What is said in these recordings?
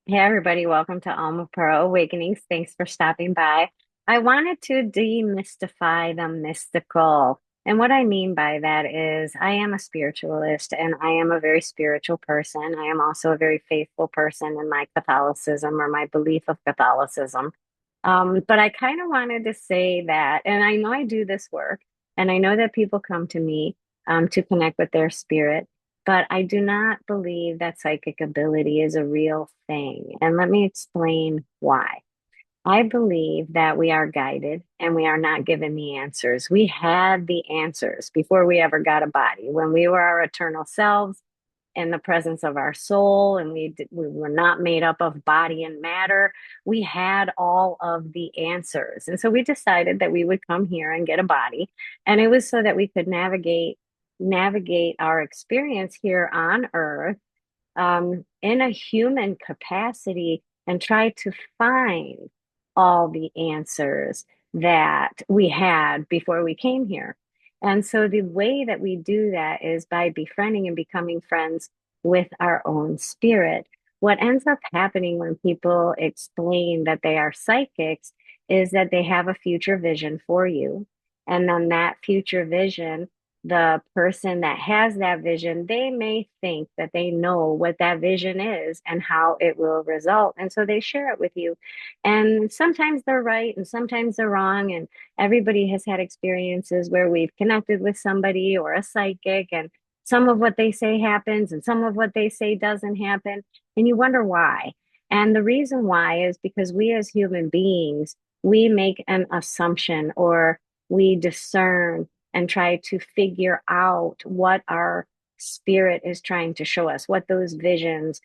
Hey everybody, welcome to Almapura Awakenings. Thanks for stopping by. I wanted to demystify the mystical. And what I mean by that is I am a spiritualist and I am a very spiritual person. I am also a very faithful person in my Catholicism or my belief of Catholicism. But I kind of wanted to say that, and I know I do this work, and I know that people come to me to connect with their spirit, but I do not believe that psychic ability is a real thing. And let me explain why. I believe that we are guided and we are not given the answers. We had the answers before we ever got a body. When we were our eternal selves, in the presence of our soul, and we were not made up of body and matter. We had all of the answers, and so we decided that we would come here and get a body, and it was so that we could navigate our experience here on Earth in a human capacity and try to find all the answers that we had before we came here. And so the way that we do that is by befriending and becoming friends with our own spirit. What ends up happening when people explain that they are psychics is that they have a future vision for you. And then that future vision, the person that has that vision, they may think that they know what that vision is and how it will result. And so they share it with you. And sometimes they're right and sometimes they're wrong. And everybody has had experiences where we've connected with somebody or a psychic, and some of what they say happens and some of what they say doesn't happen. And you wonder why. And the reason why is because we as human beings, we make an assumption or we discern and try to figure out what our spirit is trying to show us, what those visions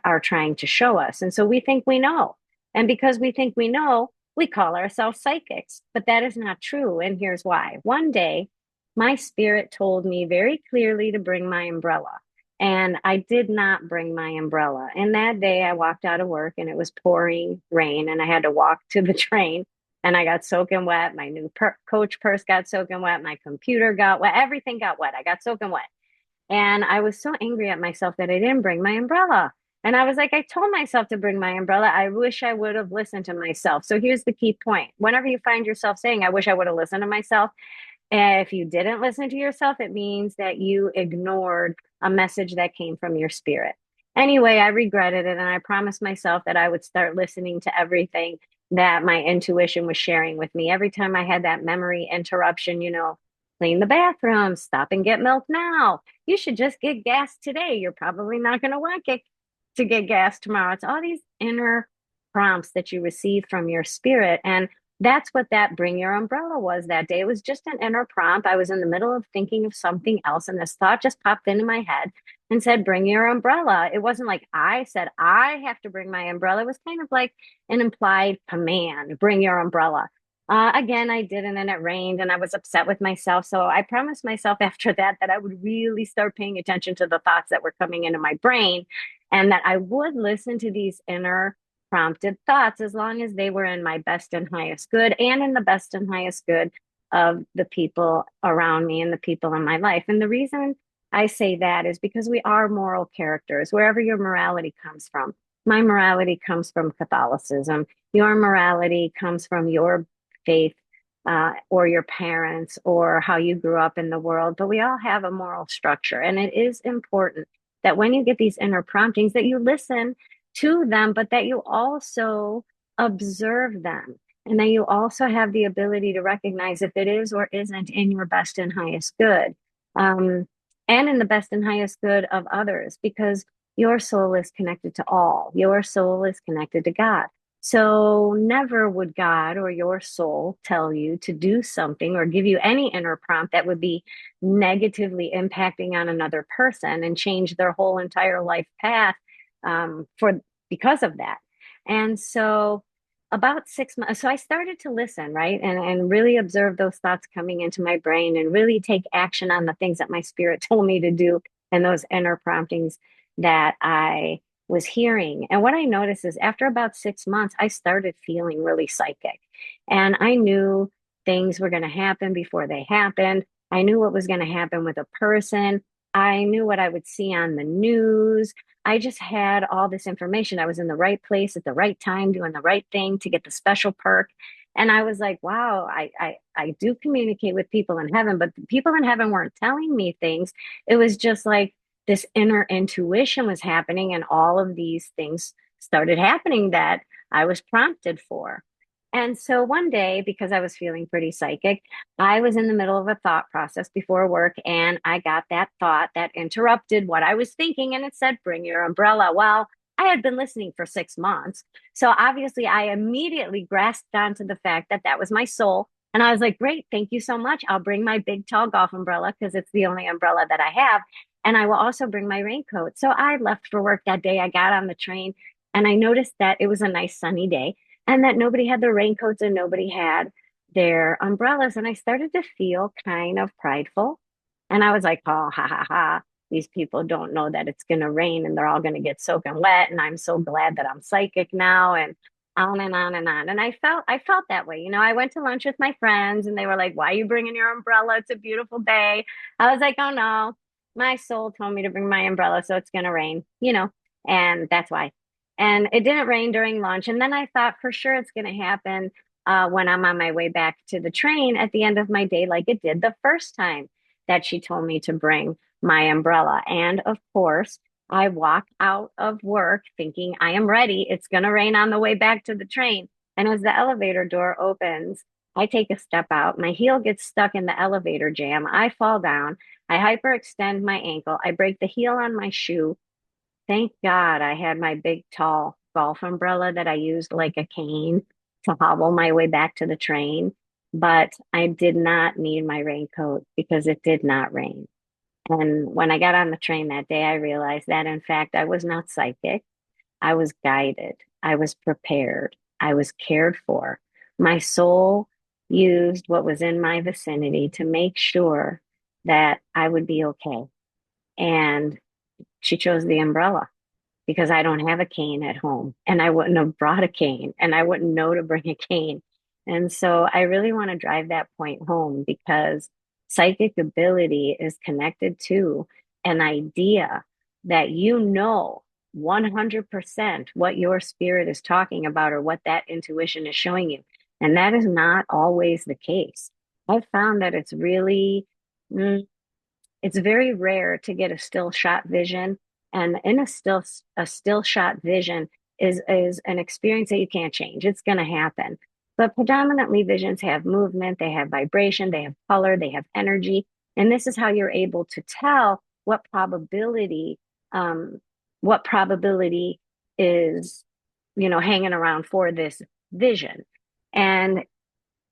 are trying to show us. And so we think we know. And because we think we know, we call ourselves psychics. But that is not true. And here's why. One day, my spirit told me very clearly to bring my umbrella. And I did not bring my umbrella. And that day I walked out of work and it was pouring rain and I had to walk to the train and I got soaking wet. My new coach purse got soaking wet. My computer got wet. Everything got wet. I got soaking wet. And I was so angry at myself that I didn't bring my umbrella. And I was like, I told myself to bring my umbrella. I wish I would have listened to myself. So here's the key point. Whenever you find yourself saying, I wish I would have listened to myself, if you didn't listen to yourself, it means that you ignored a message that came from your spirit. Anyway, I regretted it and I promised myself that I would start listening to everything that my intuition was sharing with me. Every time I had that memory interruption, clean the bathroom, stop and get milk now. You should just get gas today. You're probably not going to want to get gas tomorrow. It's all these inner prompts that you receive from your spirit. And that's what that bring your umbrella was that day. It was just an inner prompt. I was in the middle of thinking of something else, and this thought just popped into my head and said, bring your umbrella. It wasn't like I said, I have to bring my umbrella. It was kind of like an implied command, bring your umbrella. Again, I didn't, and it rained, and I was upset with myself. So I promised myself after that I would really start paying attention to the thoughts that were coming into my brain and that I would listen to these inner prompted thoughts as long as they were in my best and highest good and in the best and highest good of the people around me and the people in my life. And the reason I say that is because we are moral characters, wherever your morality comes from. My morality comes from Catholicism. Your morality comes from your faith or your parents or how you grew up in the world. But we all have a moral structure. And it is important that when you get these inner promptings, that you listen to them, but that you also observe them. And that you also have the ability to recognize if it is or isn't in your best and highest good, and in the best and highest good of others, because your soul is connected to all. Your soul is connected to God. So never would God or your soul tell you to do something or give you any inner prompt that would be negatively impacting on another person and change their whole entire life path for because of that. And so about 6 months, so I started to listen, right? And really observe those thoughts coming into my brain and really take action on the things that my spirit told me to do and those inner promptings that I was hearing. And what I noticed is after about 6 months, I started feeling really psychic. And I knew things were going to happen before they happened. I knew what was going to happen with a person. I knew what I would see on the news. I just had all this information. I was in the right place at the right time, doing the right thing to get the special perk. And I was like, wow, I do communicate with people in heaven, but the people in heaven weren't telling me things. It was just like this inner intuition was happening, and all of these things started happening that I was prompted for. And so one day, because I was feeling pretty psychic, I was in the middle of a thought process before work, and I got that thought that interrupted what I was thinking, and it said, bring your umbrella. Well, I had been listening for 6 months. So obviously, I immediately grasped onto the fact that that was my soul. And I was like, great, thank you so much. I'll bring my big, tall golf umbrella because it's the only umbrella that I have. And I will also bring my raincoat. So I left for work that day. I got on the train and I noticed that it was a nice sunny day and that nobody had their raincoats and nobody had their umbrellas. And I started to feel kind of prideful. And I was like, oh, ha, ha, ha. These people don't know that it's going to rain and they're all going to get soaking wet. And I'm so glad that I'm psychic now. And on and on and on. And I felt that way. I went to lunch with my friends and they were like, why are you bringing your umbrella? It's a beautiful day. I was like, oh no, my soul told me to bring my umbrella. So it's going to rain, and that's why. And it didn't rain during lunch. And then I thought for sure it's going to happen when I'm on my way back to the train at the end of my day, like it did the first time that she told me to bring my umbrella. And of course, I walk out of work thinking I am ready. It's going to rain on the way back to the train. And as the elevator door opens, I take a step out. My heel gets stuck in the elevator jam. I fall down. I hyperextend my ankle. I break the heel on my shoe. Thank God I had my big, tall golf umbrella that I used like a cane to hobble my way back to the train. But I did not need my raincoat because it did not rain. And when I got on the train that day, I realized that in fact, I was not psychic. I was guided. I was prepared. I was cared for. My soul used what was in my vicinity to make sure that I would be okay. And she chose the umbrella because I don't have a cane at home and I wouldn't have brought a cane and I wouldn't know to bring a cane. And so I really want to drive that point home because psychic ability is connected to an idea that 100% what your spirit is talking about or what that intuition is showing you. And that is not always the case. I've found that mm, it's very rare to get a still shot vision, and in a still shot vision is an experience that you can't change. It's going to happen. But predominantly visions have movement, they have vibration, they have color, they have energy, and this is how you're able to tell um, what probability is hanging around for this vision. And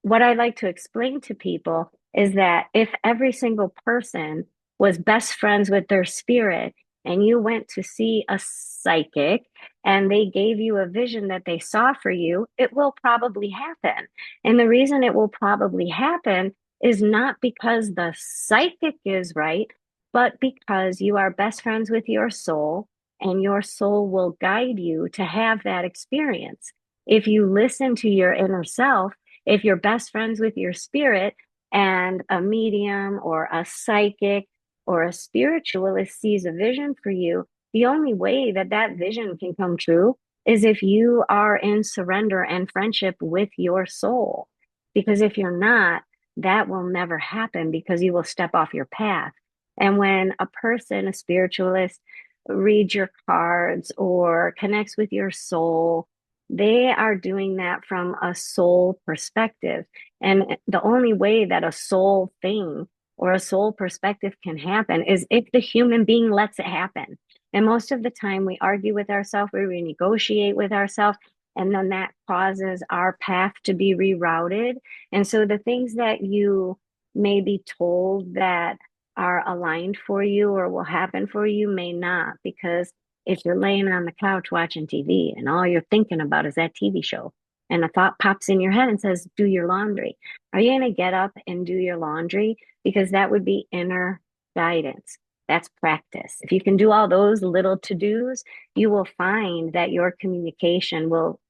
what I like to explain to people is that if every single person was best friends with their spirit and you went to see a psychic and they gave you a vision that they saw for you, it will probably happen. And the reason it will probably happen is not because the psychic is right, but because you are best friends with your soul and your soul will guide you to have that experience. If you listen to your inner self, if you're best friends with your spirit and a medium or a psychic or a spiritualist sees a vision for you, the only way that that vision can come true is if you are in surrender and friendship with your soul. Because if you're not, that will never happen because you will step off your path. And when a person, a spiritualist, reads your cards or connects with your soul, they are doing that from a soul perspective. And the only way that a soul thing or a soul perspective can happen is if the human being lets it happen. And most of the time, we argue with ourselves, we renegotiate with ourselves, and then that causes our path to be rerouted. And so the things that you may be told that are aligned for you or will happen for you may not, because if you're laying on the couch watching TV and all you're thinking about is that TV show, and a thought pops in your head and says, do your laundry, are you going to get up and do your laundry? Because that would be inner guidance. That's practice. If you can do all those little to-dos, you will find that your communication will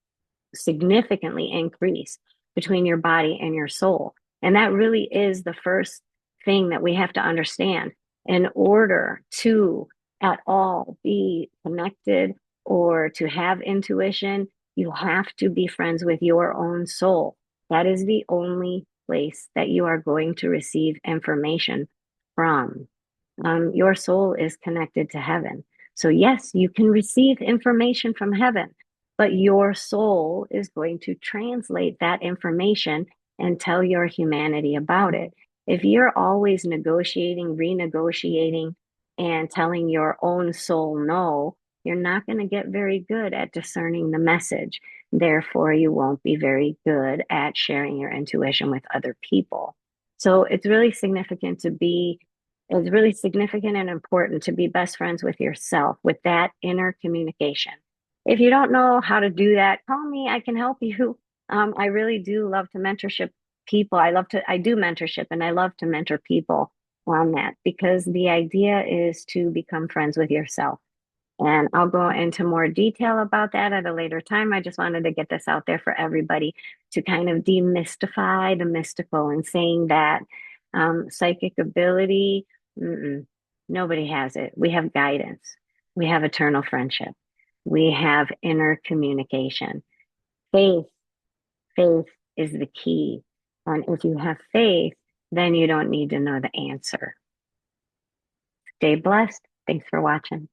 significantly increase between your body and your soul. And that really is the first thing that we have to understand in order to at all be connected or to have intuition, you have to be friends with your own soul. That is the only place that you are going to receive information from. Your soul is connected to heaven. So, yes, you can receive information from heaven, but your soul is going to translate that information and tell your humanity about it. If you're always negotiating, renegotiating, and telling your own soul no, you're not going to get very good at discerning the message. Therefore, you won't be very good at sharing your intuition with other people. So it's really significant and important to be best friends with yourself, with that inner communication. If you don't know how to do that, call me. I can help you. I really do love to mentorship people. I do mentorship and I love to mentor people on that because the idea is to become friends with yourself. And I'll go into more detail about that at a later time. I just wanted to get this out there for everybody to kind of demystify the mystical and saying that psychic ability, mm-mm, nobody has it. We have guidance, we have eternal friendship, we have inner communication. Faith, faith is the key. And if you have faith, then you don't need to know the answer. Stay blessed. Thanks for watching.